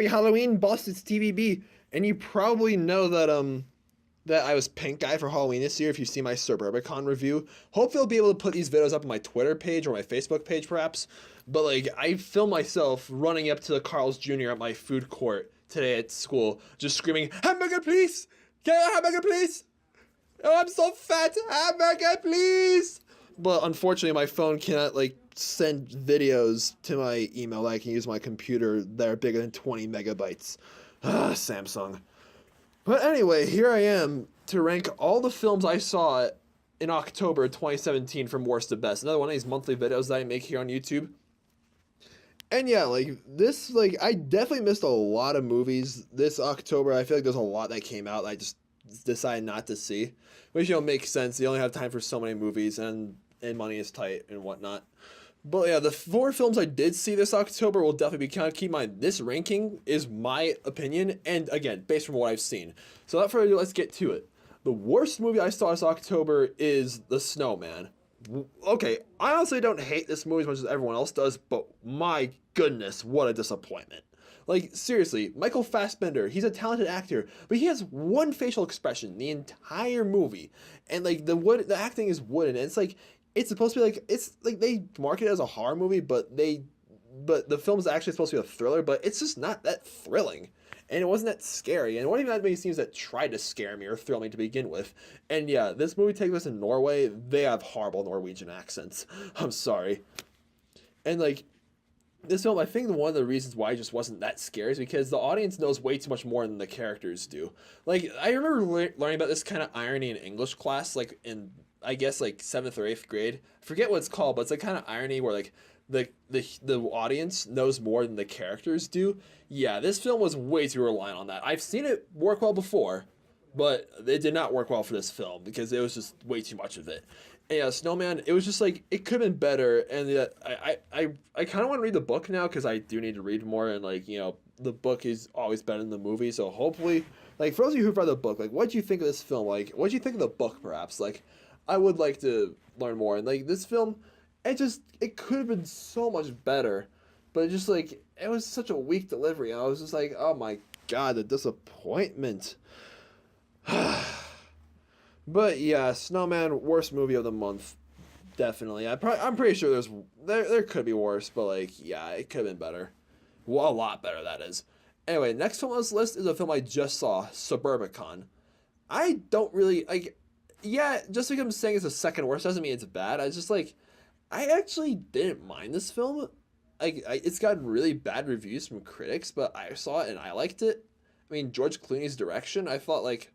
Happy Halloween, boss, it's TVB. And you probably know that I was pink guy for Halloween this year if you see my Suburbicon review. Hopefully I'll be able to put these videos up on my Twitter page or my Facebook page perhaps. But like I filmed myself running up to the Carl's Jr. at my food court today at school, just screaming, "Hamburger please! Can I have hamburger please? Oh, I'm so fat! Hamburger please!" But unfortunately my phone cannot like send videos to my email. I can use my computer that are bigger than 20 megabytes. Samsung. But anyway, here I am to rank all the films I saw in October 2017 from worst to best. Another one of these monthly videos that I make here on YouTube. And yeah, like this, like I definitely missed a lot of movies this October. I feel like there's a lot that came out that I just decided not to see, which makes sense. You only have time for so many movies, and money is tight and whatnot. But yeah, the 4 films I did see this October will definitely be counted. Keep in mind, this ranking is my opinion, and again, based from what I've seen. So without further ado, let's get to it. The worst movie I saw this October is The Snowman. Okay, I honestly don't hate this movie as much as everyone else does, but my goodness, what a disappointment. Like, seriously, Michael Fassbender, he's a talented actor, but he has one facial expression the entire movie. And, like, the acting is wooden, and it's supposed to be like, it's like they market it as a horror movie, but the film is actually supposed to be a thriller, but it's just not that thrilling. And it wasn't that scary, and it wasn't even that many scenes that tried to scare me or thrill me to begin with. And yeah, this movie takes place in Norway. They have horrible Norwegian accents. I'm sorry. And like, this film, I think one of the reasons why it just wasn't that scary is because the audience knows way too much more than the characters do. Like, I remember learning about this kind of irony in English class, like in, I guess, like 7th or 8th grade. I forget what it's called, but it's like kind of irony where like the audience knows more than the characters do. Yeah, this film was way too reliant on that. I've seen it work well before, but it did not work well for this film because it was just way too much of it. And yeah, Snowman, it was just like, it could have been better. And I kind of want to read the book now because I do need to read more. And like, you know, the book is always better than the movie. So hopefully, like, for those of you who've read the book, like, what do you think of this film? Like, what do you think of the book, perhaps? Like, I would like to learn more. And like, this film, it could have been so much better. But it just like, it was such a weak delivery. I was just like, oh my god, the disappointment. But yeah, Snowman, worst movie of the month, definitely. I'm pretty sure there could be worse, but like, yeah, it could have been better. Well, a lot better, that is. Anyway, next film on this list is a film I just saw, Suburbicon. I don't really, like, yeah, just because I'm saying it's the second worst doesn't mean it's bad. I actually didn't mind this film. It's gotten really bad reviews from critics, but I saw it and I liked it. I mean, George Clooney's direction, I thought like,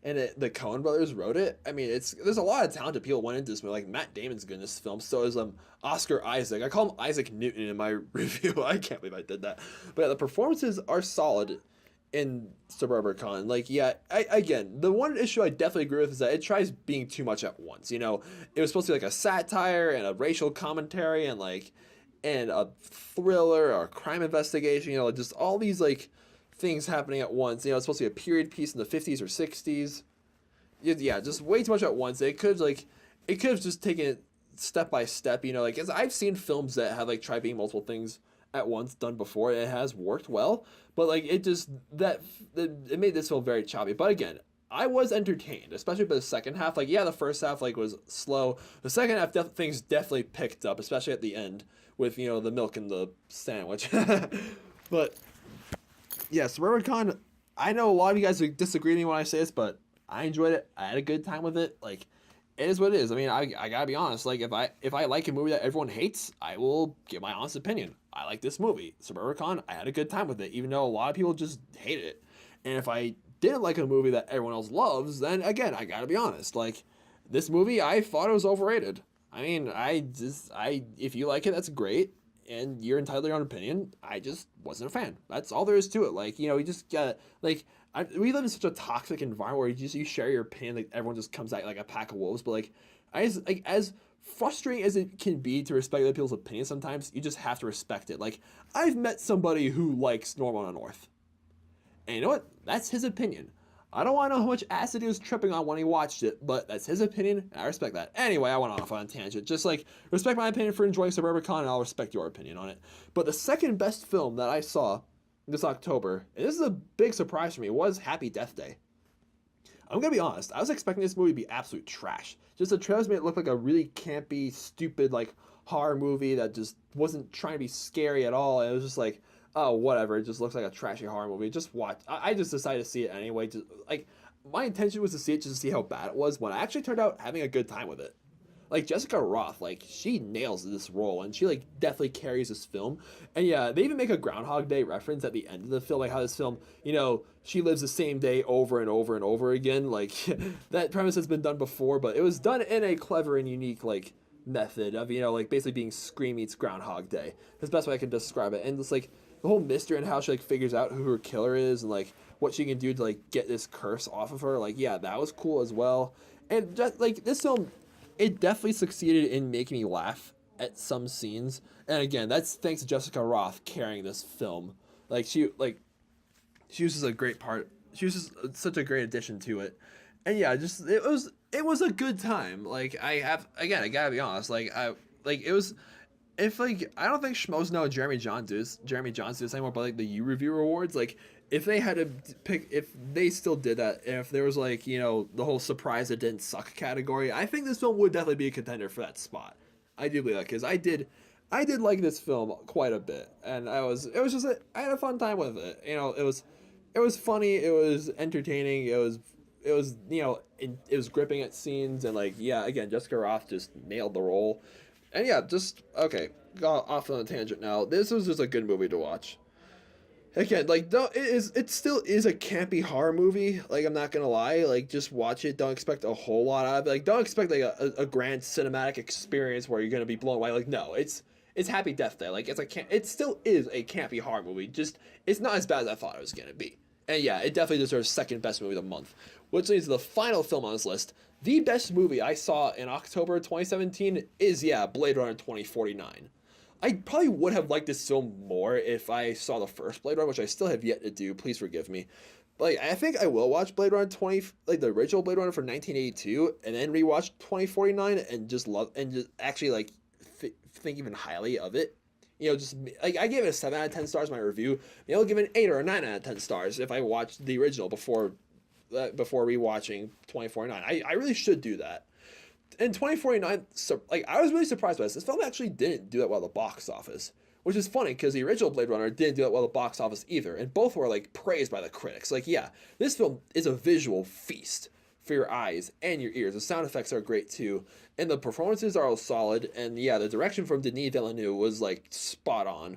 and the Coen brothers wrote it. I mean, there's a lot of talented people went into this movie. Like Matt Damon's good in this film. So is Oscar Isaac. I call him Isaac Newton in my review. I can't believe I did that. But yeah, the performances are solid in Suburbicon. Like, yeah, again, the one issue I definitely agree with is that it tries being too much at once. You know, it was supposed to be like a satire and a racial commentary and a thriller or a crime investigation. You know, just all these like things happening at once. You know, it's supposed to be a period piece in the 50s or 60s. Yeah, just way too much at once. It could have just taken it step by step. You know, like, 'cause I've seen films that have like tried being multiple things at once done before. It has worked well, but like it made this feel very choppy. But again, I was entertained, especially by the second half. Like, yeah, the first half like was slow. The second half things definitely picked up, especially at the end with, you know, the milk and the sandwich. But yeah, Suburbicon, I know a lot of you guys would disagree with me when I say this, but I enjoyed it. I had a good time with it. Like, it is what it is. I mean, I gotta be honest. Like, if I like a movie that everyone hates, I will give my honest opinion. I like this movie, Suburbicon. I had a good time with it, even though a lot of people just hate it. And if I didn't like a movie that everyone else loves, then again, I gotta be honest. Like, this movie, I thought it was overrated. I mean, if you like it, that's great. And you're entitled to your own opinion. I just wasn't a fan. That's all there is to it. Like, you know, you just get like, we live in such a toxic environment where you share your opinion, like everyone just comes at like a pack of wolves. But like, as frustrating as it can be to respect other people's opinions, sometimes you just have to respect it. Like, I've met somebody who likes Normal on the North, and you know what? That's his opinion. I don't want to know how much acid he was tripping on when he watched it, but that's his opinion, and I respect that. Anyway, I went off on a tangent. Just like, respect my opinion for enjoying Suburbicon, and I'll respect your opinion on it. But the second best film that I saw this October, and this is a big surprise for me, was Happy Death Day. I'm gonna be honest, I was expecting this movie to be absolute trash. Just the trailers made it look like a really campy, stupid, like, horror movie that just wasn't trying to be scary at all. It was just like, oh, whatever, it just looks like a trashy horror movie. Just watch. I just decided to see it anyway. Just, like, my intention was to see it just to see how bad it was, when I actually turned out having a good time with it. Like, Jessica Roth, like, she nails this role, and she, like, definitely carries this film. And yeah, they even make a Groundhog Day reference at the end of the film, like how this film, you know, she lives the same day over and over and over again. Like, that premise has been done before, but it was done in a clever and unique, like, method of, you know, like, basically being Scream meets Groundhog Day. That's the best way I can describe it. And it's, like, the whole mystery and how she, like, figures out who her killer is and, like, what she can do to, like, get this curse off of her. Like, yeah, that was cool as well. And, just, like, this film, it definitely succeeded in making me laugh at some scenes. And again, that's thanks to Jessica Roth carrying this film. She was just a great part. She was just such a great addition to it. And yeah, just it was a good time. Like, I gotta be honest. It was, if, like, I don't think schmoes know Jeremy Johns do this anymore, but, like, the U Review Awards, like, if they had to pick, if they still did that, if there was, like, you know, the whole surprise it didn't suck category, I think this film would definitely be a contender for that spot. I do believe that, because I did like this film quite a bit, and I had a fun time with it. You know, it was funny, it was entertaining, it was, you know, it was gripping at scenes, and, like, yeah, again, Jessica Roth just nailed the role. And yeah, just, okay, got off on a tangent now. This was just a good movie to watch. Again, like, it still is a campy horror movie. Like, I'm not gonna lie. Like, just watch it. Don't expect a whole lot out of it. Like, don't expect, like, a grand cinematic experience where you're gonna be blown away. Like, no, it's Happy Death Day. Like, it still is a campy horror movie. Just, it's not as bad as I thought it was gonna be. And yeah, it definitely deserves second best movie of the month. Which leads to the final film on this list. The best movie I saw in October 2017 is, yeah, Blade Runner 2049. I probably would have liked this film more if I saw the first Blade Runner, which I still have yet to do. Please forgive me. But, like, I think I will watch Blade Runner the original Blade Runner from 1982, and then rewatch 2049 and just actually, like, think even highly of it. You know, just, like, I gave it a 7 out of 10 stars in my review. Maybe I'll give it an 8 or a 9 out of 10 stars if I watched the original before rewatching 2049. I really should do that. In 2049, like, I was really surprised by this. This film actually didn't do that well at the box office, which is funny because the original Blade Runner didn't do that well at the box office either, and both were, like, praised by the critics. Like, yeah, this film is a visual feast for your eyes and your ears. The sound effects are great too, and the performances are all solid. And yeah, the direction from Denis Villeneuve was, like, spot on.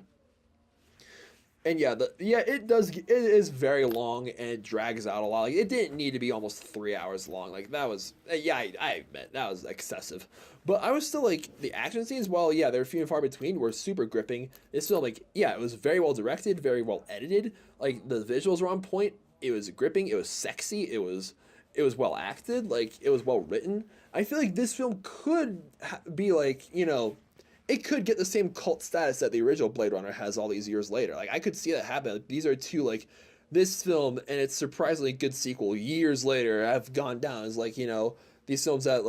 And yeah, it is very long and it drags out a lot. Like, it didn't need to be almost 3 hours long. Like, that was, yeah, I admit that was excessive. But I was still, like, the action scenes, while yeah, they're few and far between, were super gripping. This film, like, yeah, it was very well directed, very well edited. Like, the visuals were on point. It was gripping. It was sexy. It was well acted. Like, it was well written. I feel like this film could be, like, you know, it could get the same cult status that the original Blade Runner has all these years later. Like, I could see that happen. Like, these are two, like, this film and its surprisingly good sequel years later have gone down as, like, you know, these films that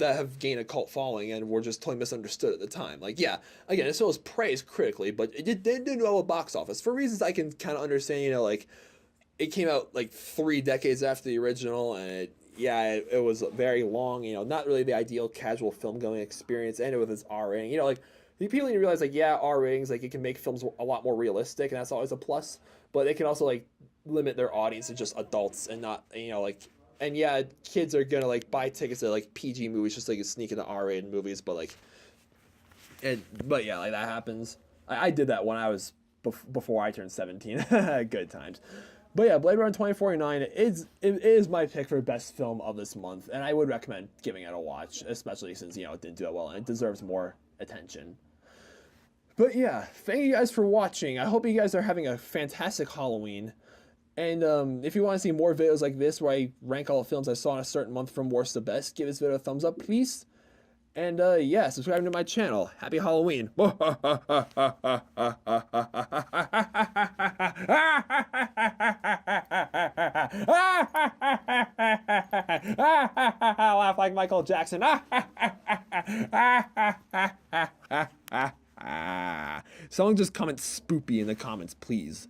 have gained a cult following and were just totally misunderstood at the time. Like, yeah, again, this film was praised critically, but it didn't do well at box office for reasons I can kind of understand. You know, like, it came out, like, 3 decades after the original, and it was very long, you know, not really the ideal casual film going experience, and with its R rating. You know, like, people need to realize, like, yeah, R ratings, like, it can make films a lot more realistic, and that's always a plus, but it can also, like, limit their audience to just adults and not, you know, like, and yeah, kids are gonna, like, buy tickets to, like, PG movies just so they can sneak into R-rated movies, but, like, but yeah, like, that happens. I did that when I was, before I turned 17. Good times. But yeah, Blade Runner 2049 is my pick for best film of this month, and I would recommend giving it a watch, especially since, you know, it didn't do it well and it deserves more attention. But yeah, thank you guys for watching. I hope you guys are having a fantastic Halloween. And if you want to see more videos like this where I rank all the films I saw in a certain month from worst to best, give this video a thumbs up, please. And yeah, subscribe to my channel. Happy Halloween. Laugh like Michael Jackson. Someone just comment spoopy in the comments, please.